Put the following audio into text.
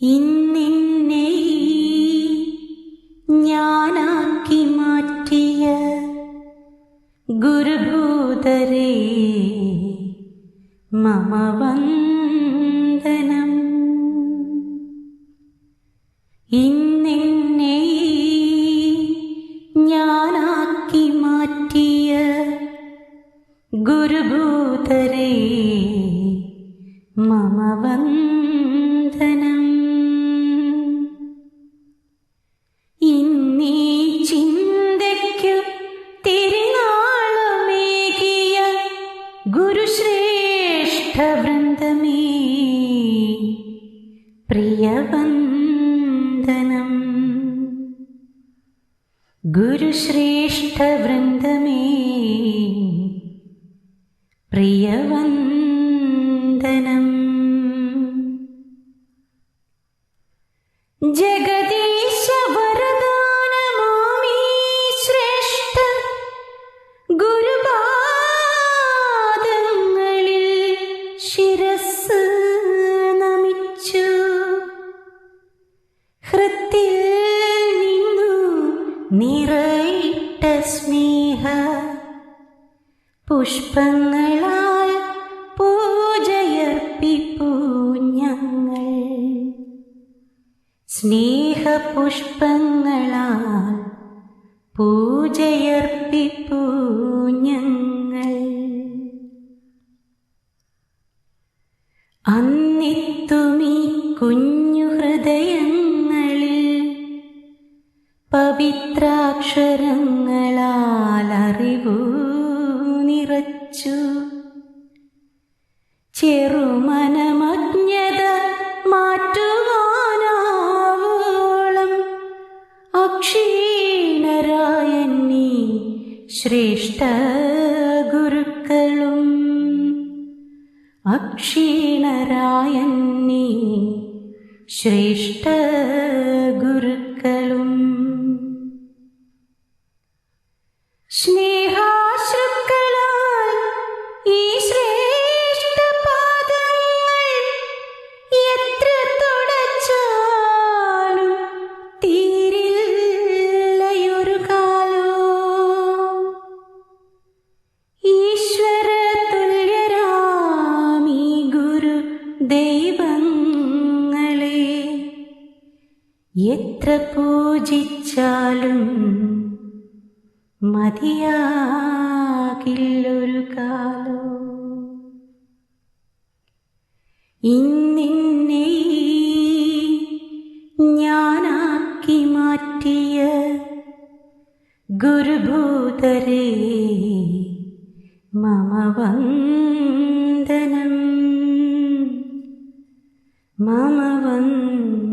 ഇന്നിന്നെ ഞാനാക്കി മാറ്റിയ ഗുരുഭൂതരേ മമ വന്ദനം. ഇന്നിന്നെ ഞാനാക്കി മാറ്റിയ ഗുരുഭൂതരേ മമ വന്ദനം. ഇന്നീ ചിന്തയ്ക്കു തിരുനാളമേകിയ ഗുരുശ്രേഷ്ഠവൃന്ദമേ പ്രിയവന്ദനം. ഗുരുശ്രേഷ്ഠവൃന്ദമേ പ്രിയവന്ദനം. ജഗദീശ വരദാനമാമീ ശ്രേഷ്ഠ ഗുരുപാദങ്ങളിൽ ശിരസ്സ് നമിച്ചു. ഹൃത്തിൽ നിന്നു നിറയിട്ട സ്നേഹ പുഷ്പങ്ങളാൽ പൂജയർപ്പിപ്പൂ ഞങ്ങൾ. സ്നേഹപുഷ്പങ്ങളാൽ പൂജയർപ്പിപ്പൂ ഞങ്ങൾ. അന്നിത്തുമീ കുഞ്ഞു ഹൃദയങ്ങളിൽ പവിത്രാക്ഷരങ്ങളാൽ അറിവു നിറച്ചു. ചെറുമനമജ്ഞത മാറ്റുവാനാവോളം അക്ഷീണരായന്നീ ശ്രേഷ്ഠ ഗുരുക്കളും അക്ഷീണരായന്നീ ശ്രേഷ്ഠ ഗുരുക്കളും. സ്നേഹാശ്രുക്കളാൽ ഈ ശ്രേഷ്ഠ പാദങ്ങൾ എത്ര തുടച്ചാലും തീരില്ലയൊരു കാലം. ഈശ്വര തുല്യരാമീ ഗുരു ദൈവങ്ങളെ എത്ര പൂജിച്ചാലും മതിയാകില്ലൊരു കാലോ. ഇന്നിന്നെ ഞാനാക്കി മാറ്റിയ ഗുരുഭൂതരേ മമ വന്ദനം മമ വന്ദനം.